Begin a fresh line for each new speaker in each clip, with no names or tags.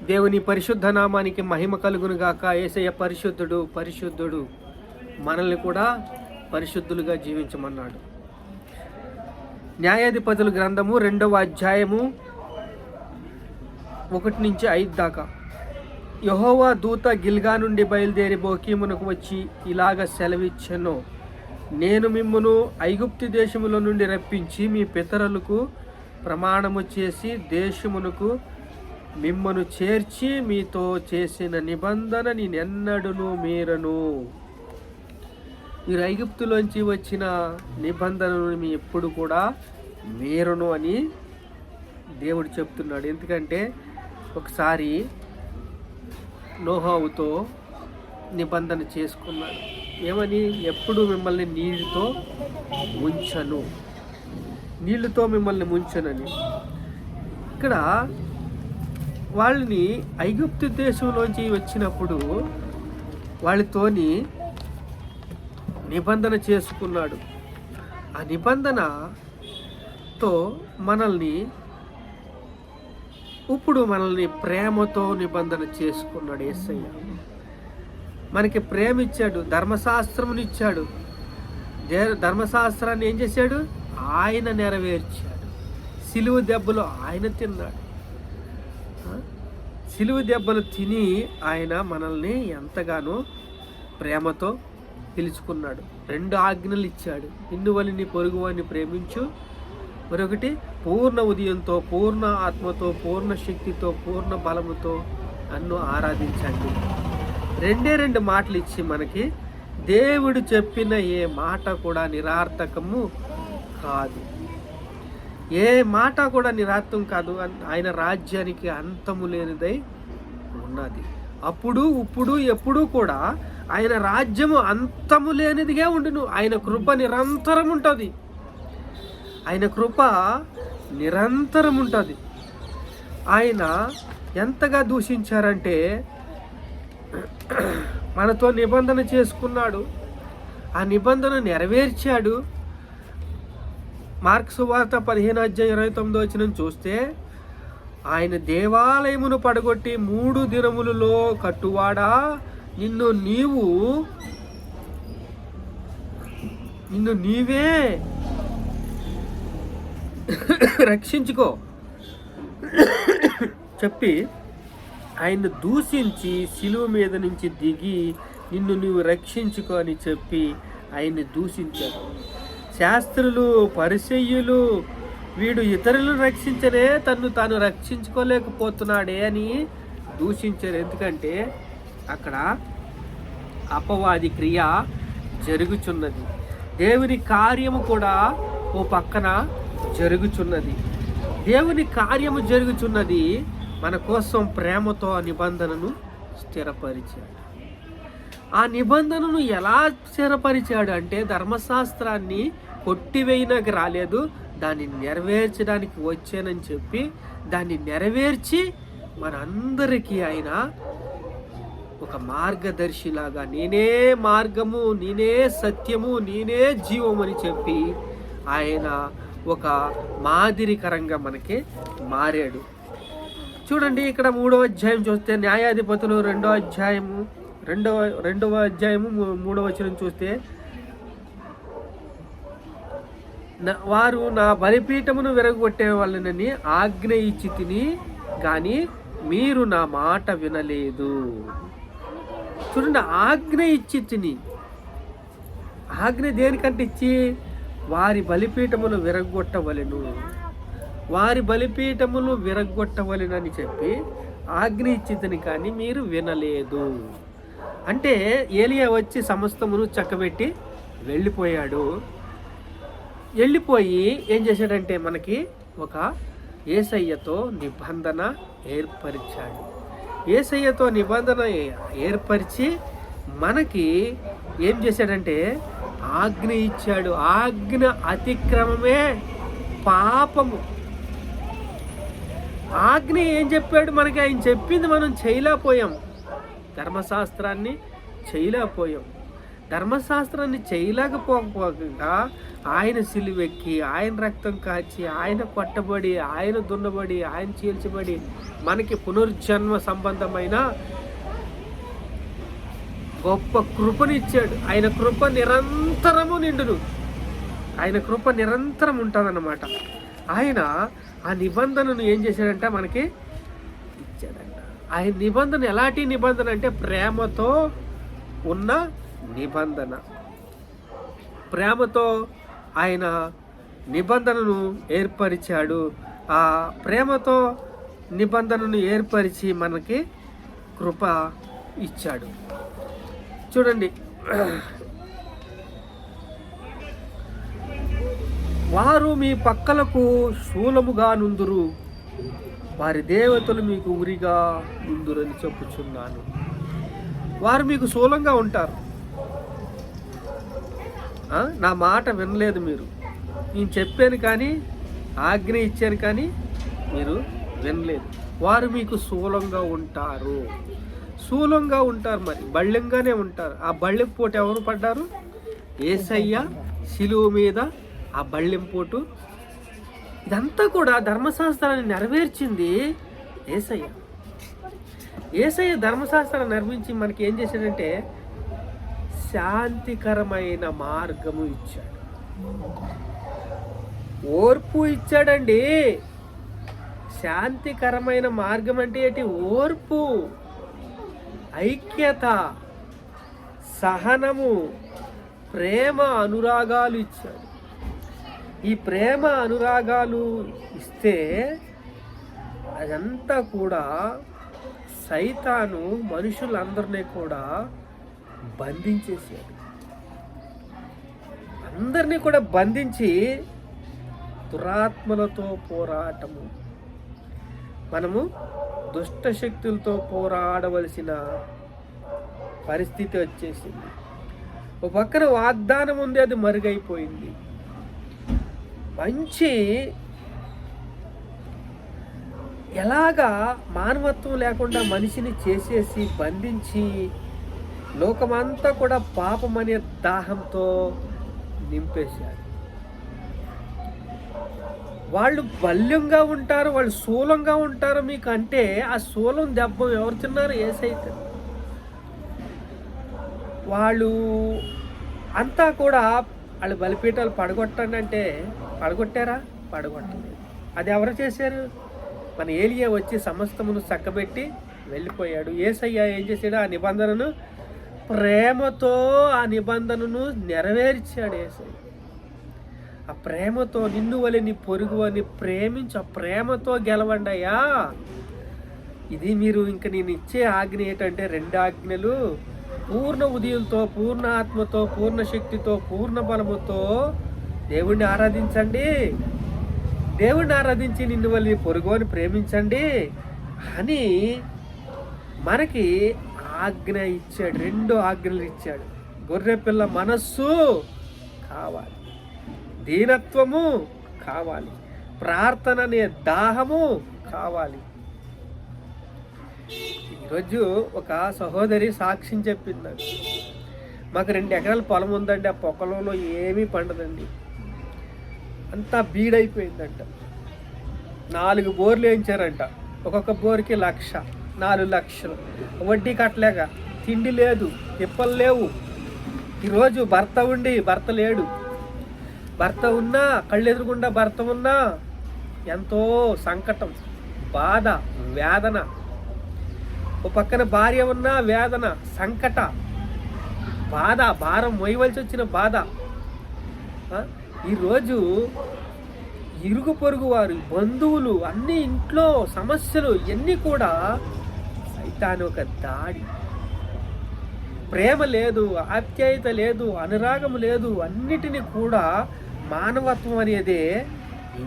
దేవుని పరిశుద్ధ నామానికి మహిమ కలుగును గాక. యేసయ్య పరిశుద్ధుడు, పరిశుద్ధుడు. మనల్ని కూడా పరిశుద్ధులుగా జీవించమన్నాడు. న్యాయాధిపతుల గ్రంథము 2వ అధ్యాయము 1-5 దాకా. యెహోవా దూత గిల్గా నుండి బయలుదేరి బోకీమునకు వచ్చి ఇలాగ సెలవిచ్చెను, నేను మిమ్మును ఐగుప్తు దేశములో నుండి రప్పించి మీ పితరులకు ప్రమాణము చేసి దేశమునకు మిమ్మను చేర్చి మీతో చేసిన నిబంధన నేనెన్నడూను మీరను. మీరు ఐగుప్తులోంచి వచ్చిన నిబంధనను మీ ఎప్పుడు కూడా మీరను అని దేవుడు చెప్తున్నాడు. ఎందుకంటే ఒకసారి నోహావుతో నిబంధన చేసుకున్నాడు. ఏమని? ఎప్పుడు మిమ్మల్ని నీళ్ళతో మిమ్మల్ని ముంచనని. ఇక్కడ వాళ్ళని ఐగుప్తు దేశంలోంచి వచ్చినప్పుడు వాళ్ళతోని నిబంధన చేసుకున్నాడు. ఆ నిబంధనతో ఇప్పుడు మనల్ని ప్రేమతో నిబంధన చేసుకున్నాడు యేసయ్య. మనకి ప్రేమ ఇచ్చాడు, ధర్మశాస్త్రముని ఇచ్చాడు. ధర్మశాస్త్రాన్ని ఏం చేశాడు? ఆయన నెరవేర్చాడు. సిలువ దెబ్బలు ఆయన తిన్నాడు. సిలువ దెబ్బలు తిని ఆయన మనల్ని ఎంతగానో ప్రేమతో పిలుచుకున్నాడు. 2 ఆజ్ఞలు ఇచ్చాడు. నిన్ను వలె నీ పొరుగువాన్ని ప్రేమించు. మరొకటి, పూర్ణ ఉదయంతో, పూర్ణ ఆత్మతో, పూర్ణ శక్తితో, పూర్ణ బలముతో నన్ను ఆరాధించండి. 2 మాటలు ఇచ్చి మనకి దేవుడు చెప్పిన ఏ మాట కూడా నిరర్థకము కాదు. ఏ మాట కూడా నిరర్థం కాదు. ఆయన రాజ్యానికి అంతము లేనిదై ఉన్నది. అప్పుడు, ఇప్పుడు, ఎప్పుడు కూడా ఆయన రాజ్యము అంతము లేనిదిగా ఉండును. ఆయన కృప నిరంతరం ఉంటుంది. ఆయన కృప నిరంతరం ఉంటుంది. ఆయన ఎంతగా దూషించారంటే మనతో నిబంధన చేసుకున్నాడు. ఆ నిబంధన నెరవేర్చాడు. మార్కు సువార్త 15:29 చూస్తే, ఆయన దేవాలయమును పడగొట్టి 3 దినములలో కట్టువాడా, నిన్ను నీవే రక్షించుకో చెప్పి ఆయన్ని దూషించి శిలువ మీద నుంచి దిగి నిన్ను నీవు రక్షించుకో అని చెప్పి ఆయన్ని దూషించారు. శాస్త్రులు, పరిసయ్యులు, వీడు ఇతరులను రక్షించరే, తను తాను రక్షించుకోలేకపోతున్నాడే అని దూషించారు. ఎందుకంటే అక్కడ అపవాది క్రియ జరుగుచున్నది. దేవుని కార్యము కూడా ఓ పక్కన జరుగుచున్నది. దేవుని కార్యము జరుగుచున్నది. మన కోసం ప్రేమతో ఆ నిబంధనను స్థిరపరిచాడు. ఆ నిబంధనను ఎలా స్థిరపరిచాడు అంటే, ధర్మశాస్త్రాన్ని కొట్టివేయడానికి రాలేదు, దాన్ని నెరవేర్చడానికి వచ్చానని చెప్పి దాన్ని నెరవేర్చి మనందరికీ ఆయన ఒక మార్గదర్శిలాగా, నేనే మార్గము, నేనే సత్యము, నేనే జీవము అని చెప్పి ఆయన ఒక మాదిరికరంగా మనకి మారాడు. చూడండి, ఇక్కడ 3వ అధ్యాయం చూస్తే, న్యాయాధిపతులు 2వ అధ్యాయము 3వ వచనం చూస్తే, వారు నా బలిపీఠమును విరగొట్టే వాళ్ళని ఆజ్ఞ ఇచ్చి తిని గాని మీరు నా మాట వినలేదు. చూడండి, ఆజ్ఞ ఇచ్చి తిని. ఆజ్ఞ దేనికంటే ఇచ్చి? వారి బలిపీఠములు విరగొట్టవలెను, వారి బలిపీఠములు విరగొట్టవలెనని చెప్పి ఆజ్ఞ ఇచ్చితిని కానీ మీరు వినలేదు. అంటే ఏలియా వచ్చి సమస్తమును చక్కబెట్టి వెళ్ళిపోయాడు. వెళ్ళిపోయి ఏం చేశాడంటే మనకి ఒక యేసయ్యతో నిబంధన ఏర్పరిచాడు. యేసయ్యతో నిబంధన ఏర్పరిచి మనకి ఏం చేశాడంటే ఆజ్ఞ ఇచ్చాడు. ఆజ్ఞ అతిక్రమమే పాపము. ఆజ్ఞ ఏం చెప్పాడు మనకి? ఆయన చెప్పింది మనం చేయలేకపోయాం. ధర్మశాస్త్రాన్ని చేయలేకపోయాం. ధర్మశాస్త్రాన్ని చేయలేకపోగా ఆయన సిలువెక్కి, ఆయన రక్తం కాచి, ఆయన కొట్టబడి, ఆయన దున్నబడి, ఆయన చీల్చబడి మనకి పునర్జన్మ సంబంధమైన గొప్ప కృపనిచ్చాడు. ఆయన కృప నిరంతరము నిండును. ఆయన కృప నిరంతరం ఉంటుందన్నమాట. ఆయన ఆ నిబంధనను ఏం చేశాడంటే మనకి ఇచ్చాడంట. ఆయన నిబంధన ఎలాంటి నిబంధన అంటే ప్రేమతో ఉన్న నిబంధన. ప్రేమతో ఆయన నిబంధనను ఏర్పరిచాడు. ఆ ప్రేమతో నిబంధనను ఏర్పరిచి మనకి కృప ఇచ్చాడు. చూడండి, వారు మీ పక్కలకు శూలముగా నుందురు, వారి దేవతలు మీకు ఉరిగా నుందురని చెప్పుచున్నాను. వారు మీకు శూలంగా ఉంటారు. నా మాట వినలేదు మీరు. నేను చెప్పాను కానీ, ఆజ్ఞ ఇచ్చాను కానీ మీరు వినలేదు. వారు మీకు శూలంగా ఉంటారు. శూలంగా ఉంటారు, మరి బళ్ళెంగానే ఉంటారు. ఆ బళ్ళెం పోటు ఎవరు పడ్డారు? యేసయ్య శిలువ మీద ఆ బళ్ళెం పోటు. ఇదంతా కూడా ధర్మశాస్త్రాన్ని నెరవేర్చింది యేసయ్య. యేసయ్య ధర్మశాస్త్రాన్ని నిర్మించి మనకి ఏం చేశాడంటే శాంతికరమైన మార్గము ఇచ్చాడు, ఓర్పు ఇచ్చాడండి. శాంతికరమైన మార్గం అంటే ఏంటి? ఓర్పు, ఐక్యత, సహనము, ప్రేమ, అనురాగాలు ఇచ్చాడు. ఈ ప్రేమ అనురాగాలు ఇస్తే అదంతా కూడా సైతాను మనుషులందరినీ కూడా బంధించేసాడు. అందరినీ కూడా బంధించి దురాత్మలతో పోరాటము, మనము దుష్ట శక్తులతో పోరాడవలసిన పరిస్థితి వచ్చేసింది. ఒక పక్కన వాగ్దానం ఉంది, అది మరుగైపోయింది. మంచి ఎలాగా మానవత్వం లేకుండా మనిషిని చేసేసి బంధించి లోకమంతా కూడా పాపమనే దాహంతో నింపేశారు. వాళ్ళు బల్యంగా ఉంటారు, వాళ్ళు శూలంగా ఉంటారు మీకు అంటే ఆ శూలం దెబ్బ ఎవరు తిన్నారు? యేసయ్య. వాళ్ళు అంతా కూడా వాళ్ళు బలిపీఠాలు పడగొట్టండి అంటే పడగొట్టారా? పడగొట్టలేదు. అది ఎవరు చేశారు? మన ఏలియా వచ్చి సమస్తమును చక్కబెట్టి వెళ్ళిపోయాడు. యేసయ్య ఏం చేశాడు? ఆ నిబంధనను ప్రేమతో ఆ నిబంధనను నెరవేర్చాడు. యేసయ్య ఆ ప్రేమతో నిన్ను వలె నీ పొరుగు అని ప్రేమించు. ఆ ప్రేమతో గెలవండి అయ్యా. ఇది మీరు ఇంక నేను ఇచ్చే ఆజ్ఞ ఏంటంటే 2 ఆజ్ఞలు. పూర్ణ ఉదయంతో, పూర్ణ ఆత్మతో, పూర్ణ శక్తితో, పూర్ణ బలముతో దేవుణ్ణి ఆరాధించండి. దేవుణ్ణి ఆరాధించి నిన్ను వల్ల పొరుగు అని ప్రేమించండి అని మనకి ఆజ్ఞ ఇచ్చాడు. 2 ఆజ్ఞలు ఇచ్చాడు. గొర్రెపిల్ల మనస్సు కావాలి, దీనత్వము కావాలి, ప్రార్థన అనే దాహము కావాలి. ఈరోజు ఒక సహోదరి సాక్ష్యం చెప్పింది. మాకు 2 ఎకరాల పొలం ఉందండి, ఆ పొలంలో ఏమీ పండదండి, అంతా బీడైపోయిందంట. 4 బోర్లు వేయించారంట. ఒక్కొక్క బోర్కి 1,00,000, 4 లక్షలు. వడ్డీ కట్టలేక, తిండి లేదు, తిప్పలు లేవు. ఈరోజు భర్త ఉండి భర్త లేడు, భర్త ఉన్నా కళ్ళు ఎదురుగుండా భర్త ఉన్నా ఎంతో సంకటం, బాధ, వేదన. ఓ పక్కన భార్య ఉన్నా వేదన, సంకట, బాధ, భారం మోయవలసి వచ్చిన బాధ. ఈరోజు ఇరుగు పొరుగు వారు, బంధువులు, అన్ని ఇంట్లో సమస్యలు ఇవన్నీ కూడా సైతాను ఒక దాడి. ప్రేమ లేదు, ఆప్యాయత లేదు, అనురాగం లేదు, అన్నిటినీ కూడా మానవత్వం అనేదే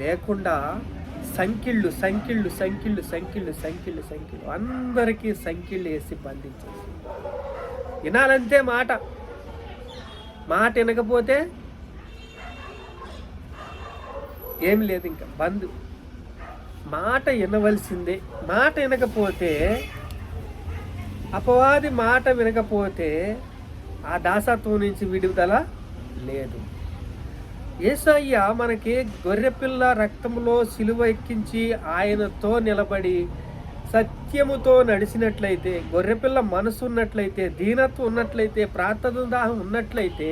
లేకుండా సంఖ్యళ్ళు సంఖ్యళ్ళు సంఖ్యళ్ళు సంఖ్యళ్ళు సంఖ్యళ్ళు సంఖ్యలు అందరికీ సంఖ్యళ్ళు వేసి బంధించేసి వినాలంతే. మాట వినకపోతే ఏం లేదు, ఇంకా బంద్. మాట వినవలసిందే. మాట వినకపోతే, అపవాది మాట వినకపోతే ఆ దాసత్వం నుంచి విడుదల లేదు. యేసయ్య మనకి గొర్రెపిల్ల రక్తంలో సిలువ ఎక్కించి ఆయనతో నిలబడి సత్యముతో నడిచినట్లయితే, గొర్రెపిల్ల మనసు ఉన్నట్లయితే, దీనత్వం ఉన్నట్లయితే, ప్రార్థన దాహం ఉన్నట్లయితే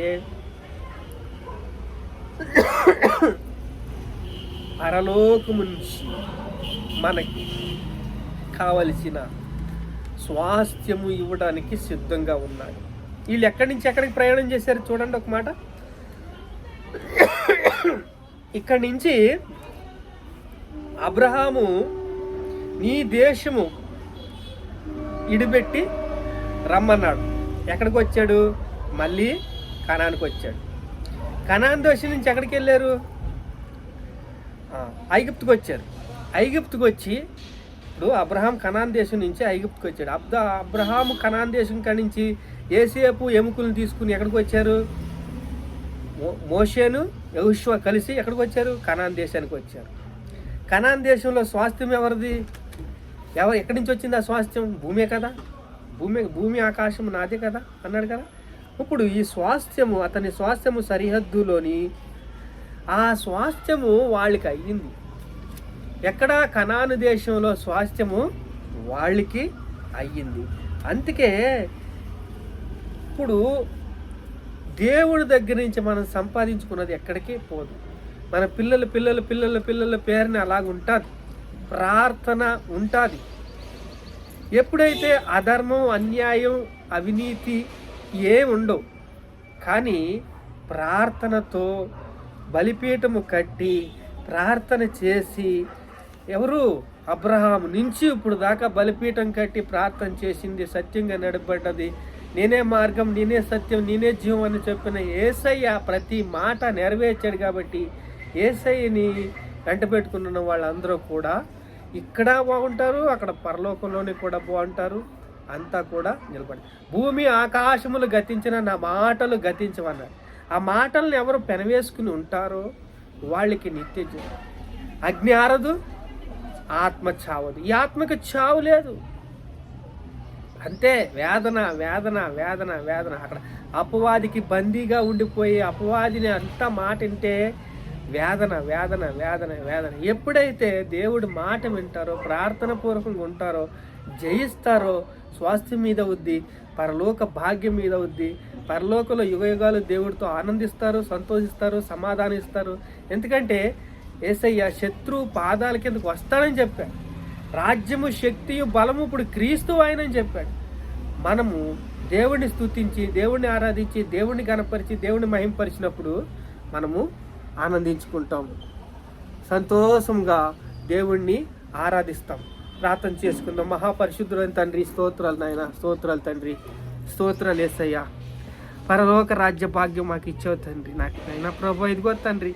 పరలోకము నుంచి మనకి కావలసిన స్వాస్థ్యము ఇవ్వడానికి సిద్ధంగా ఉన్నాడు. వీళ్ళు ఎక్కడి నుంచి ఎక్కడికి ప్రయాణం చేశారు చూడండి ఒక మాట. ఇక్కడి నుంచి అబ్రహాము నీ దేశము ఇడిపెట్టి రమ్మన్నాడు. ఎక్కడికి వచ్చాడు? మళ్ళీ కనానికి వచ్చాడు. కనాన్ దేశం నుంచి ఎక్కడికి వెళ్ళారు? ఐగుప్తుకు వచ్చారు. ఐగుప్తుకు వచ్చి ఇప్పుడు అబ్రహాం కనాన్ దేశం నుంచి ఐగుప్తుకు వచ్చాడు. అబ్రహాము కనాన్ దేశం కాడి నుంచి ఏసేపు ఎముకలను తీసుకుని ఎక్కడికి వచ్చారు? మోషేను యెహోషువ కలిసి ఎక్కడికి వచ్చారు? కనాన్ దేశానికి వచ్చారు. కనాన్ దేశంలో స్వాస్థ్యం ఎవరిది? ఎక్కడి నుంచి వచ్చింది ఆ స్వాస్థ్యం? భూమే కదా. భూమి ఆకాశం నాదే కదా అన్నాడు కదా. ఇప్పుడు ఈ స్వాస్థ్యము, అతని స్వాస్థ్యము సరిహద్దులోని ఆ స్వాస్థ్యము వాళ్ళకి అయ్యింది. ఎక్కడ? కనాను దేశంలో స్వాస్థ్యము వాళ్ళకి అయ్యింది. అందుకే ఇప్పుడు దేవుడి దగ్గర నుంచి మనం సంపాదించుకున్నది ఎక్కడికి పోదు. మన పిల్లల పేరుని అలాగుంటుంది. ప్రార్థన ఉంటుంది. ఎప్పుడైతే అధర్మం, అన్యాయం, అవినీతి ఏముండవు, కానీ ప్రార్థనతో బలిపీఠము కట్టి ప్రార్థన చేసి, ఎవరు? అబ్రహాం నుంచి ఇప్పుడు దాకా బలిపీఠం కట్టి ప్రార్థన చేసింది, సత్యంగా నడబడ్డది, నేనే మార్గం, నేనే సత్యం, నేనే జీవం అని చెప్పిన యేసయ్య ప్రతి మాట నెరవేర్చాడు. కాబట్టి యేసయ్యని వెంటబెట్టుకున్న వాళ్ళందరూ కూడా ఇక్కడ బాగుంటారు, అక్కడ పరలోకంలోనే కూడా బాగుంటారు. అంతా కూడా నిలబడి భూమి ఆకాశములు గతించిన నా మాటలు గతించమన్నారు. ఆ మాటలను ఎవరు పెనవేసుకుని ఉంటారో వాళ్ళకి నిత్య జీవం. అగ్ని ఆరదు, ఆత్మ చావదు. ఈ ఆత్మకి చావు లేదు. అంతే. వేదన వేదన వేదన వేదన. అక్కడ అపవాదికి బందీగా ఉండిపోయి అపవాదిని అంతా మాట వింటే వేదన వేదన వేదన వేదన. ఎప్పుడైతే దేవుడి మాట వింటారో, ప్రార్థన పూర్వకంగా ఉంటారో, జయిస్తారో, స్వాస్థ్యం మీద ఉద్ది, పరలోక భాగ్యం మీద ఉద్ది, పరలోకంలో యుగయుగాలు దేవుడితో ఆనందిస్తారు, సంతోషిస్తారు, సమాధానం ఇస్తారు. ఎందుకంటే యేసయ్య శత్రువు పాదాల కిందకు వస్తానని చెప్పాడు. రాజ్యము, శక్తియు, బలము ఇప్పుడు క్రీస్తు ఆయనని చెప్పాడు. మనము దేవుడిని స్తుతించి, దేవుడిని ఆరాధించి, దేవుడిని గణపరిచి, దేవుడిని మహింపరిచినప్పుడు మనము ఆనందించుకుంటాము, సంతోషంగా దేవుణ్ణి ఆరాధిస్తాం. ప్రార్థన చేసుకుందాం. మహాపరిశుద్ధులైన తండ్రి, స్తోత్రాలు నాయన, స్తోత్రాలు తండ్రి, స్తోత్రాలు యేసయ్య. పరలోక రాజ్య భాగ్యం మాకు ఇచ్చావు తండ్రి. నాకు నైనా ప్రభు, ఇదిగో తండ్రి,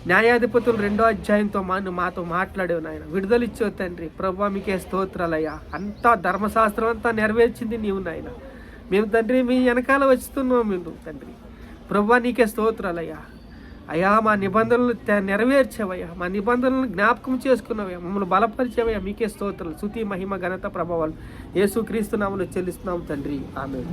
న్యాయాధిపతులు 2వ అధ్యాయంతో మాతో మాట్లాడేవు నాయన, విడుదల ఇచ్చావు తండ్రి. ప్రభు మీకే స్తోత్రాలయ్యా. అంతా ధర్మశాస్త్రం అంతా నెరవేర్చింది నీవు నాయన. మేము తండ్రి మీ వెనకాల వస్తున్నాం మేము తండ్రి. ప్రభు నీకే స్తోత్రాలయ్యా. అయ్యా, మా నిబంధనలు నెరవేర్చావయ్యా, మా నిబంధనలను జ్ఞాపకం చేసుకున్నావయ్యా, మమ్మల్ని బలపరిచావయ్యా. మీకే స్తోత్రాలు, స్తుతి, మహిమ, ఘనత, ప్రభావాలు యేసుక్రీస్తు నామములో చెల్లిస్తున్నాం తండ్రి. ఆమేన్.